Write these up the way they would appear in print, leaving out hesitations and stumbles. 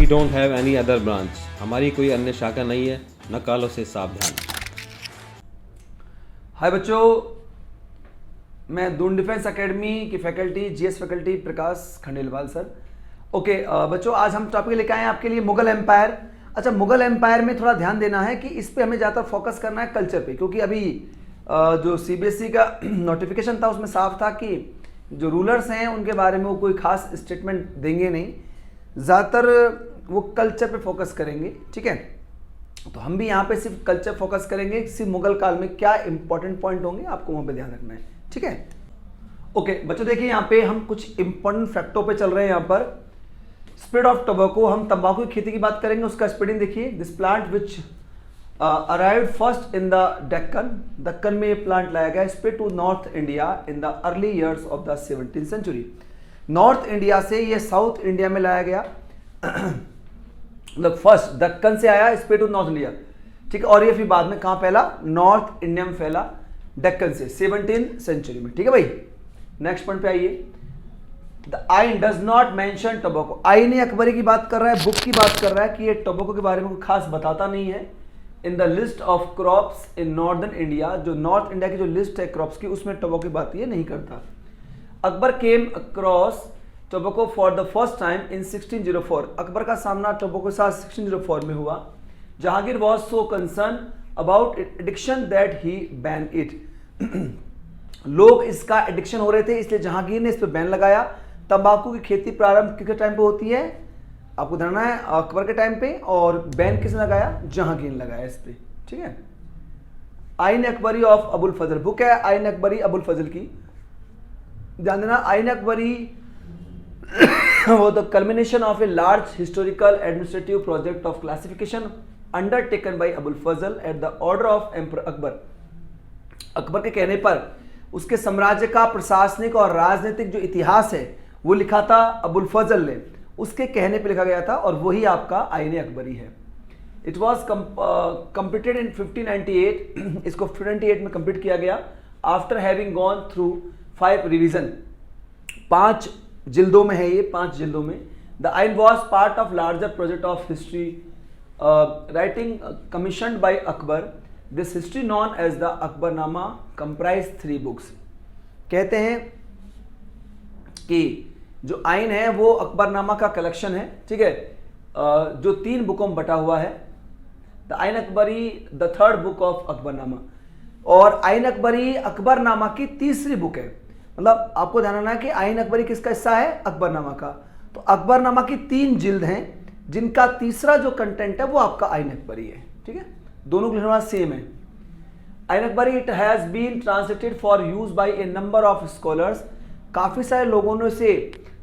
don't have any other branch. हमारी कोई अन्य शाखा नहीं है, नकालों से सावधान। हाय बच्चों, मैं दून डिफेंस एकेडमी की फैकल्टी जीएस फैकल्टी प्रकाश खंडेलवाल सर। ओके बच्चों, आज हम टॉपिक लेके आए हैं आपके लिए मुगल एम्पायर। अच्छा, मुगल एम्पायर में थोड़ा ध्यान देना है कि इस पे हमें ज़्यादातर फोकस करना है कल्चर पे, क्योंकि अभी जो सीबीएसई का नोटिफिकेशन था उसमें साफ था कि जो रूलर्स हैं उनके बारे में वो कोई खास स्टेटमेंट देंगे नहीं, ज़्यादातर वो कल्चर पे फोकस करेंगे। ठीक है, तो हम भी यहाँ पे सिर्फ कल्चर फोकस करेंगे, सिर्फ मुगल काल में क्या इंपॉर्टेंट पॉइंट होंगे आपको वहाँ पे ध्यान रखना है। ठीक है, ओके बच्चों, देखिए यहाँ पे हम कुछ इंपॉर्टेंट फैक्टों पे चल रहे हैं। यहाँ पर स्प्रेड ऑफ टोबैको, हम तंबाकू की खेती की बात करेंगे, उसका स्प्रेडिंग देखिए। This plant which arrived first in the Deccan, Deccan में ये प्लांट लाया गया, spread to north India in the early years of the 17th century. North India से ये साउथ इंडिया में लाया गया, मतलब फर्स्ट दक्कन से आया, स्प्रेड टू नॉर्थ इंडिया। ठीक है, और ये फिर बाद में कहाँ फैला? नॉर्थ इंडिया में फैला, दक्कन से 17th सेंचुरी में। ठीक है भाई, नेक्स्ट पॉइंट पे आइए। द आइन डज नॉट मेंशन टोबैको। आइन अकबरी की बात कर रहा है, बुक की बात कर रहा है कि ये टोबैको के बारे में कोई खास बताता नहीं है। In the list of crops in northern India, जो नॉर्थ इंडिया की जो लिस्ट है क्रॉप्स की, उसमें टोबैको की बात ये नहीं करता। Akbar came across tobacco for the first time in 1604। Akbar का सामना टोबैको के साथ 1604 में हुआ। Jahangir was so concern about addiction that he ban it. लोग इसका एडिक्शन हो रहे थे, इसलिए जहांगीर ने इस पर बैन लगाया। तंबाकू की खेती प्रारंभ किस टाइम पे होती है? आपको जानना है, अकबर के टाइम पे। और बैन किसने लगाया? जहांगीर ने लगाया इस पे। ठीक है, आइन अकबरी ऑफ अबुल फजल, बुक है आइन अकबरी अबुल फजल की, ध्यान देना। आइन अकबरी वो the culmination of a large historical administrative project of classification undertaken by Abul Fazl at the order of emperor Akbar. Akbar के कहने पर उसके साम्राज्य का प्रशासनिक और राजनीतिक जो इतिहास है वो लिखा था अबुल फजल ने, उसके कहने पे लिखा गया था, और वही आपका आइन अकबरी है। इट वॉज कंप्लीटेड इन 1598, इसको 1598 में कंप्लीट किया गया। After having gone through 5 revision, 5 जिल्दों में है ये, 5 जिल्दों में। The Ain was part of larger project of history writing commissioned by Akbar. This history known as the Akbarnama comprise 3 books. कहते हैं कि जो आइन है वो अकबरनामा का कलेक्शन है। ठीक है, जो 3 बुकों में बटा हुआ है। द आइन Akbari the 3rd book of Akbarnama, और आइन अकबरी अकबरनामा की 3री बुक है। मतलब आपको ध्यान रखना है कि आइन अकबरी किसका हिस्सा है? अकबरनामा का। तो अकबरनामा की 3 जिल्द हैं, जिनका 3रा जो कंटेंट है वो आपका आइन अकबरी है। ठीक है, दोनों के लिए सेम है। Ain Akbari it has been translated for use by a number of scholars, काफी सारे लोगों ने इसे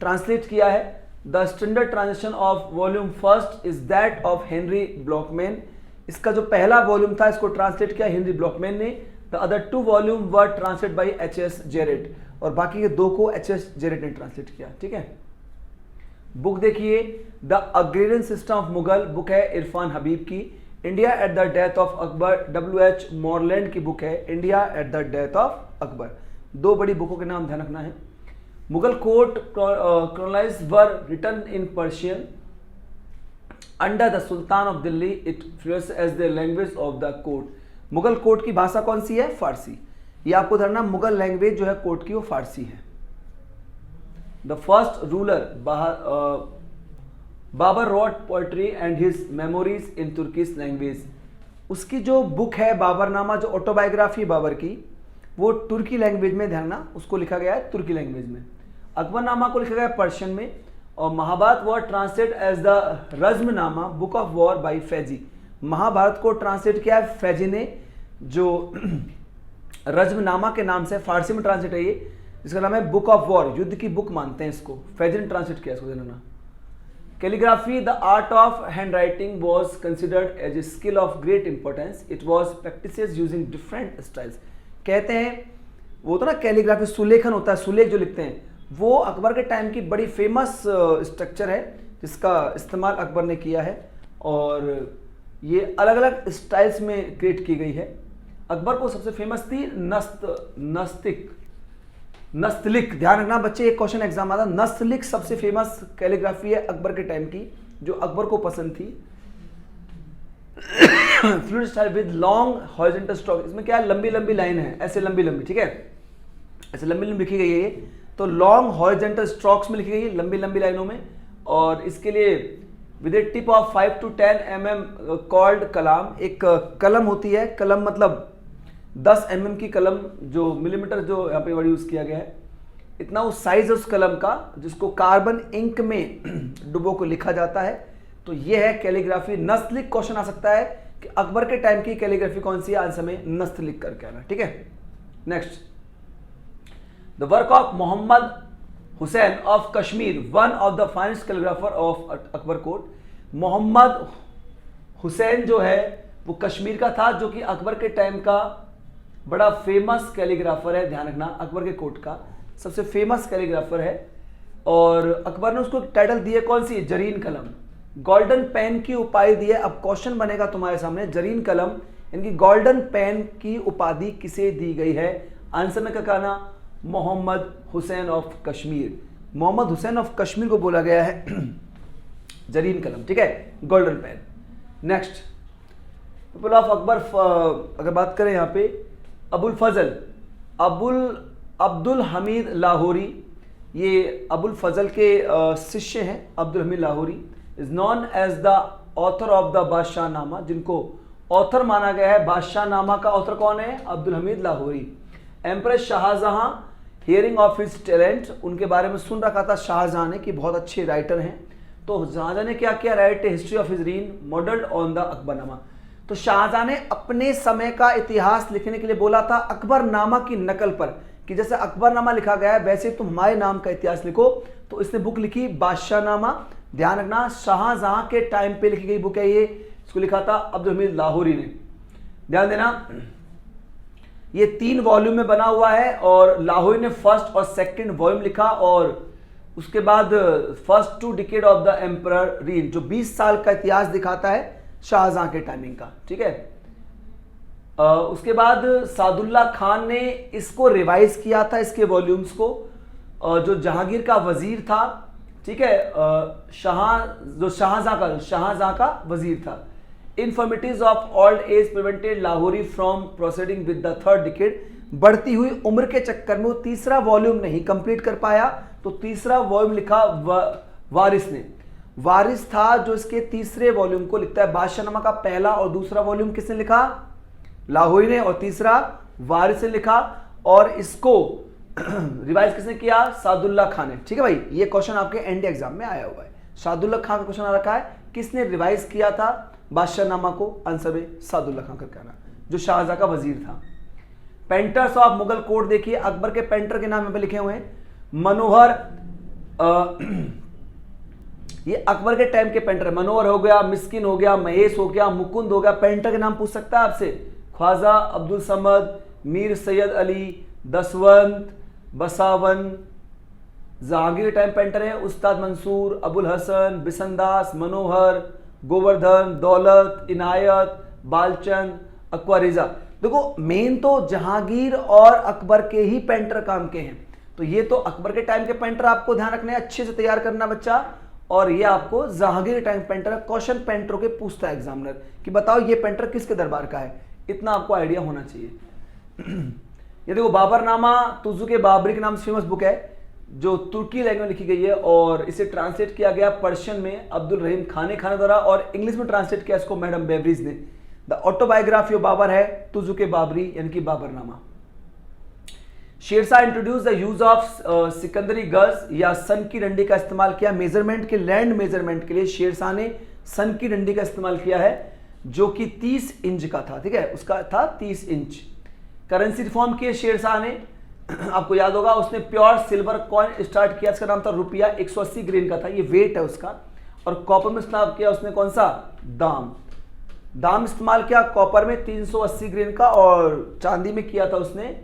ट्रांसलेट किया है। The standard translation of volume 1 is that of Henry Blochmann. इसका जो पहला वॉल्यूम था इसको ट्रांसलेट किया हेनरी ब्लॉकमैन ने। The other 2 volume were translated by H.S. Jarrett, और बाकी के 2 को H.S. जेरेट ने ट्रांसलेट किया। ठीक है, बुक देखिए the agrarian system of Mughal, book है इरफान हबीब की। India at the death of Akbar, W.H. Moreland की बुक है India at the death of Akbar. 2 बड़ी बुकों के नाम ध्यान रखना है। Mughal court chronicles were written in Persian under the sultan of Delhi, it flourished as the language of the court. Mughal court की भाषा कौन सी है? फारसी। ये आपको धरना, मुगल लैंग्वेज जो है कोर्ट की वो फारसी है। The first ruler Babur wrote poetry and his memories in Turkish language. उसकी जो बुक है बाबरनामा, जो ऑटोबायोग्राफी बाबर की, वो तुर्की लैंग्वेज में, ध्यान ना, उसको लिखा गया है तुर्की लैंग्वेज में। अकबरनामा को लिखा गया है पर्शियन में, और Mahabharata war translate as the Razmnama book of war by Faizi. Mahabharata को ट्रांसलेट किया है फैजी ने, जो रज्मनामा के नाम से फारसी में ट्रांसलेट है ये, जिसका नाम है बुक ऑफ वॉर, युद्ध की बुक मानते हैं इसको। फैजी ने ट्रांसलेट किया इसको, जानना। Calligraphy the art of hand writing was considered as a skill of great importance, it was practises using different styles. कहते हैं वो तो ना कैलीग्राफी, सुलेखन होता है, सुलेख जो लिखते हैं, वो अकबर के टाइम की बड़ी फेमस स्ट्रक्चर है जिसका इस्तेमाल अकबर ने किया है, और ये अलग अलग स्टाइल्स में क्रिएट की गई है। अकबर को सबसे फेमस थी नस्तलिक। ध्यान रखना बच्चे, एक क्वेश्चन एग्जाम आता, नस्तलिक सबसे फेमस कैलीग्राफी है अकबर के टाइम की, जो अकबर को पसंद थी। Fluid style with long horizontal stroke, इसमें क्या है, लंबी लंबी लाइन है, ऐसे लंबी लंबी, ठीक है, ऐसे लंबी लंबी लिखी गई है ये, तो लॉन्ग हॉरिजॉन्टल स्ट्रोक्स में लिखी गई है, लंबी लंबी लाइनों में। और इसके लिए with a tip of 5 to 10 mm called kalam, एक कलम होती है, कलम मतलब 10 mm की कलम, जो मिलीमीटर जो यहाँ पे वर्ड यूज किया गया है, इतना उस साइज है उस कलम का, जिसको कार्बन इंक में डुबो को लिखा जाता है। तो ये है कैलीग्राफी। नस्तलिख क्वेश्चन आ सकता है कि अकबर के टाइम की कैलीग्राफी कौन सी है, आंसर में नस्तलिख करके आना, ठीक है। Next, the work of Mohammad Husain of Kashmir, one of the finest calligrapher of Akbar court. Mohammad Husain जो है वो कश्मीर का था, जो कि अकबर के टाइम का बड़ा फेमस कैलीग्राफर है, ध्यान रखना, अकबर के कोर्ट का सबसे फेमस कैलीग्राफर है। और अकबर ने उसको टाइटल दिया कौन सी, जरीन कलम, गोल्डन पेन की उपाधि दी है। अब क्वेश्चन बनेगा तुम्हारे सामने, जरीन कलम इनकी गोल्डन पेन की उपाधि किसे दी गई है, आंसर में क्या कहना, मोहम्मद हुसैन ऑफ कश्मीर। मोहम्मद हुसैन ऑफ कश्मीर को बोला गया है जरीन कलम, ठीक है, golden pen. Next, people of Akbar, अगर बात करें यहाँ पे अबुल फजल, अब्दुल हमीद लाहौरी, ये अबुल फजल के शिष्य हैं, Abdul Hamid Lahori is known as the author of the Badshahnama, जिनको ऑथर माना गया है। बादशाह नामा का ऑथर कौन है, Abdul Hamid Lahori. Empress Shahjahan, hearing of his talent, उनके बारे में सुन रखा था शाहजहां ने कि बहुत अच्छे राइटर हैं, तो शाहजहां ने क्या किया, write history of his reign modelled on the Akbarnama. तो शाहजहां ने अपने समय का इतिहास लिखने के लिए बोला था अकबरनामा की नकल पर, कि जैसे अकबरनामा लिखा गया है वैसे तुम हमारे नाम का इतिहास लिखो। तो इसने बुक लिखी बादशाहनामा, ध्यान रखना शाहजहां के टाइम पे लिखी गई बुक है ये, इसको लिखा था अब्दुल हमीद लाहौरी ने, ध्यान देना। ये 3 वॉल्यूम में बना हुआ है, और लाहौरी ने फर्स्ट और सेकंड वॉल्यूम लिखा, और उसके बाद first 2 decade of the emperor reign, जो 20 साल का इतिहास दिखाता है शाहजहां के टाइमिंग का, ठीक है। उसके बाद सादुल्ला खान ने इसको रिवाइज किया था, इसके वॉल्यूम्स को, जो जहांगीर का वजीर था, ठीक है, शाहजहां का वजीर था। Infirmities of old age prevented Lahori from proceeding with the 3rd decade, बढ़ती हुई उम्र के चक्कर में वो तीसरा वॉल्यूम नहीं कंप्लीट कर पाया, तो तीसरा वॉल्यूम लिखा वारिस ने। वारिस था जो इसके तीसरे वॉल्यूम को लिखता है। बादशाहनामा का पहला और दूसरा वॉल्यूम किसने लिखा, लाहौरी ने, और तीसरा वारिस ने लिखा, और इसको रिवाइज किसने किया, सादुल्ला खान ने, ठीक है भाई। ये क्वेश्चन आपके एनडीए एग्जाम में आया हुआ है, सादुल्ला खान का क्वेश्चन आ रखा है, किसने रिवाइज किया था बादशाहनामा को, आंसर में सादुल्ला खान करके आना, जो शाहजहां का वजीर था। पेंटर्स ऑफ मुगल कोर्ट देखिए, अकबर के पेंटर के नाम यहाँ पे लिखे हुए हैं, मनोहर, ये अकबर के टाइम के पेंटर है, मनोहर हो गया, मिस्किन हो गया, महेश हो गया, मुकुंद हो गया। पेंटर के नाम पूछ सकता है आपसे, ख्वाजा अब्दुल समद, मीर सैयद अली, दसवंत, बसावन। जहांगीर टाइम पेंटर है उस्ताद मंसूर, अबुल हसन, बिसनदास, मनोहर, गोवर्धन, दौलत, इनायत, बालचंद, अकबरिजा। देखो मेन तो जहांगीर और अकबर के ही पेंटर काम के हैं, तो ये तो अकबर के टाइम के पेंटर आपको ध्यान रखना है, अच्छे से तैयार करना बच्चा। और ये आपको जहांगीर टाइम पेंटर, क्वेश्चन पेंटरों के पूछता है एग्जामिनर कि बताओ ये पेंटर किसके दरबार का है, इतना आपको आइडिया होना चाहिए। ये देखो बाबरनामा तुजुक बाबरी के नाम से फेमस बुक है, जो तुर्की लैंग्वेज में लिखी गई है, और इसे ट्रांसलेट किया गया पर्शियन में अब्दुल रहीम खाने द्वारा, और इंग्लिश में ट्रांसलेट किया इसको मैडम बेवरीज ने। द ऑटोबायोग्राफी ऑफ बाबर है तुजुक बाबरी यानी कि Baburnama. Sher Shah introduced the use of Sikandari gaz या सन की डंडी का इस्तेमाल किया मेजरमेंट के, लैंड मेजरमेंट के लिए शेरशाह ने सन की डंडी का इस्तेमाल किया है, जो कि 30 इंच का था, ठीक है, उसका था 30 इंच। करेंसी रिफॉर्म किए शेरशाह ने, आपको याद होगा उसने प्योर सिल्वर कॉइन स्टार्ट किया, इसका नाम था रुपया, 180 ग्रेन का था, ये वेट है उसका। और कॉपर में इस्तेमाल किया उसने कौन सा, दाम इस्तेमाल किया कॉपर में 380 ग्रेन का, और चांदी में किया था उसने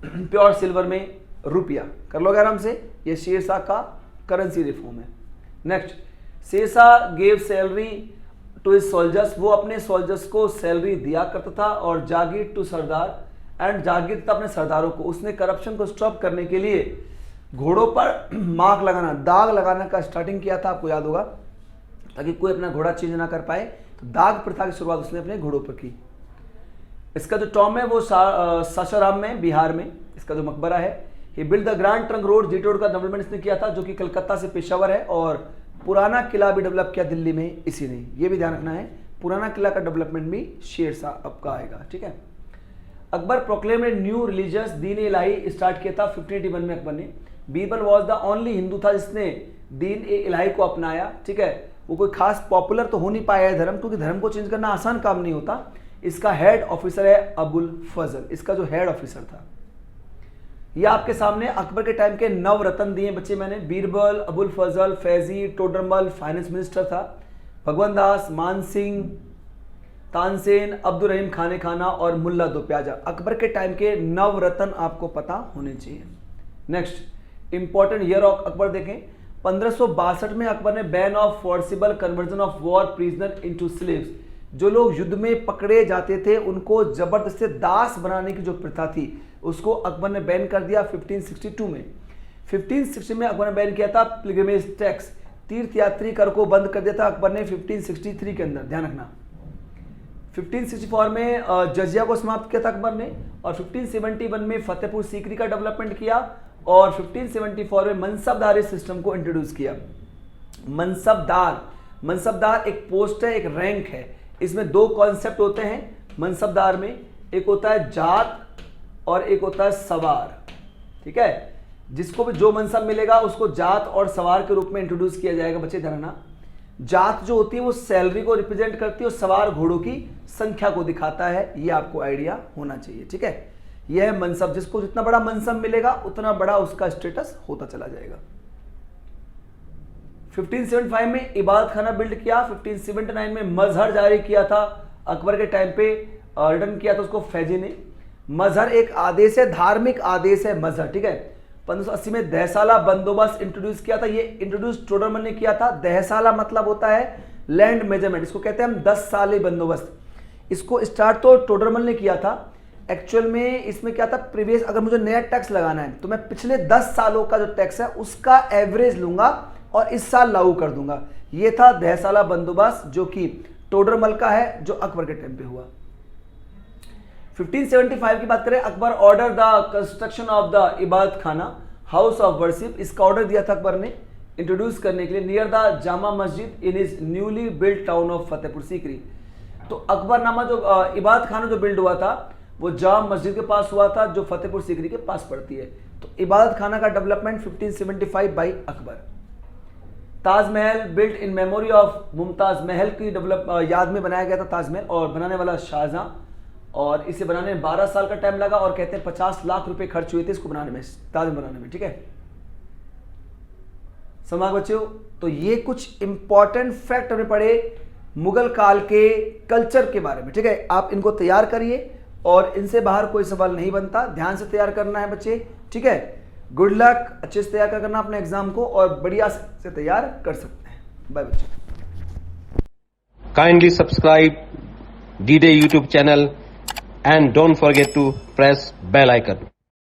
प्योर सिल्वर में रुपया। कर लोगे आराम से, ये शेरशाह का करेंसी रिफॉर्म है। Next, Shershah gave salary to his soldiers, वो अपने सोल्जर्स को सैलरी दिया करता था, और जागीर टू सरदार एंड जागीर था अपने सरदारों को। उसने करप्शन को स्टॉप करने के लिए घोड़ों पर मार्क लगाना, दाग लगाने का स्टार्टिंग किया था, आपको याद होगा, ताकि कोई अपना घोड़ा चेंज ना कर पाए। तो दाग प्रथा की शुरुआत उसने अपने घोड़ों पर की। इसका जो टॉम है वो सासाराम में, बिहार में इसका जो मकबरा है। He build the Grand Trunk Road, GT road का डेवलपमेंट इसने किया था, जो कि कलकत्ता से पेशावर है। और पुराना किला भी डेवलप किया दिल्ली में इसी ने, ये भी ध्यान रखना है। पुराना किला का डेवलपमेंट भी शेर शाह आपका आएगा, ठीक है। Akbar proclaim a new religious, Deen Ilahi start किया था 1581 में अकबर ने। Birbal was the only Hindu था जिसने दीन ए इलाही को अपनाया, ठीक है। वो कोई खास पॉपुलर तो हो नहीं पाया है धर्म, क्योंकि धर्म को चेंज करना आसान काम नहीं होता। इसका हेड ऑफिसर है अबुल फजल, इसका जो हेड ऑफिसर था। ये आपके सामने अकबर के टाइम के 9 रत्न दिए बच्चे मैंने। बीरबल, अबुल फजल, फैजी, टोडरमल फाइनेंस मिनिस्टर था, भगवान दास, मान सिंह, तानसेन, अब्दुल रहीम खाने खाना और मुल्ला दो प्याजा। अकबर के टाइम के 9 रत्न आपको पता होने चाहिए। Next important year of Akbar देखें, 1562 में अकबर ने ban of forcible conversion of war prisoner into slaves, जो लोग युद्ध में पकड़े जाते थे उनको जबरदस्ती दास बनाने की जो प्रथा थी उसको अकबर ने बैन कर दिया 1562 में। 1560 में अकबर ने बैन किया था पिलग्रिमेज टैक्स, तीर्थयात्री कर को बंद कर दिया था अकबर ने 1563 के अंदर, ध्यान रखना। 1564 में जजिया को समाप्त किया था अकबर ने, और 1571 में फतेहपुर सीकरी का डेवलपमेंट किया, और 1574 में मनसबदारी सिस्टम को इंट्रोड्यूस किया। मनसबदार एक पोस्ट है, एक रैंक है। इसमें 2 कॉन्सेप्ट होते हैं मनसबदार में, एक होता है जात और एक होता है सवार, ठीक है। जिसको भी जो मनसब मिलेगा उसको जात और सवार के रूप में इंट्रोड्यूस किया जाएगा बच्चे, ध्यान रखना। जात जो होती है वो सैलरी को रिप्रेजेंट करती है और सवार घोड़ों की संख्या को दिखाता है, ये आपको आइडिया होना चाहिए, ठीक है। यह है मनसब, जिसको जितना बड़ा मनसब मिलेगा उतना बड़ा उसका स्टेटस होता चला जाएगा। 1575 में इबादत खाना बिल्ड किया, 1579 में मजहर जारी किया था अकबर के टाइम पे, रिटर्न किया था उसको फैजी ने। मजहर एक आदेश है, धार्मिक आदेश है मजहर, ठीक है। 1580 में दहसाला बंदोबस्त इंट्रोड्यूस किया था, ये इंट्रोड्यूस टोडरमल ने किया था। दहसाला मतलब होता है लैंड मेजरमेंट, इसको कहते हैं हम 10 साली बंदोबस्त। इसको स्टार्ट तो टोडरमल ने किया था। एक्चुअल में इसमें क्या था, प्रीवियस अगर मुझे नया टैक्स लगाना है तो मैं पिछले 10 सालों का जो टैक्स है उसका एवरेज लूंगा और इस साल लागू कर दूंगा। ये था दहसाला बंदोबस्त, जो कि टोडरमल का है, जो अकबर के टाइम पे हुआ। 1575 की बात करें, Akbar order the construction of the इबादत खाना हाउस ऑफ वर्शिप, इसका ऑर्डर दिया था अकबर ने इंट्रोड्यूस करने के लिए near the Jama Masjid in his newly build town of Fatehpur Sikri. तो अकबरनामा जो इबादत खाना जो बिल्ड हुआ था वो जाम मस्जिद के पास हुआ था, जो फतेहपुर सीकरी के पास पड़ती है। तो इबादत खाना का development 1575 by Akbar. Taj Mahal built in memory of Mumtaz Mahal की याद में बनाया गया था ताजमहल, और बनाने वाला शाहजहां, और इसे बनाने में 12 साल का टाइम लगा, और कहते हैं 50 लाख रुपए खर्च हुए थे इसको बनाने में, ताजमहल बनाने में, ठीक है। समाज बच्चों, तो ये कुछ इंपॉर्टेंट फैक्ट हमें पढ़े मुगल काल के कल्चर के बारे में, ठीक है। आप इनको तैयार करिए और इनसे बाहर कोई सवाल नहीं बनता, ध्यान से तैयार करना है बच्चे, ठीक है। गुड लक, अच्छे से तैयार करना अपने एग्जाम को और बढ़िया से तैयार कर सकते हैं। बाय बच्चे। Kindly subscribe D-Day YouTube channel and don't forget to press bell icon.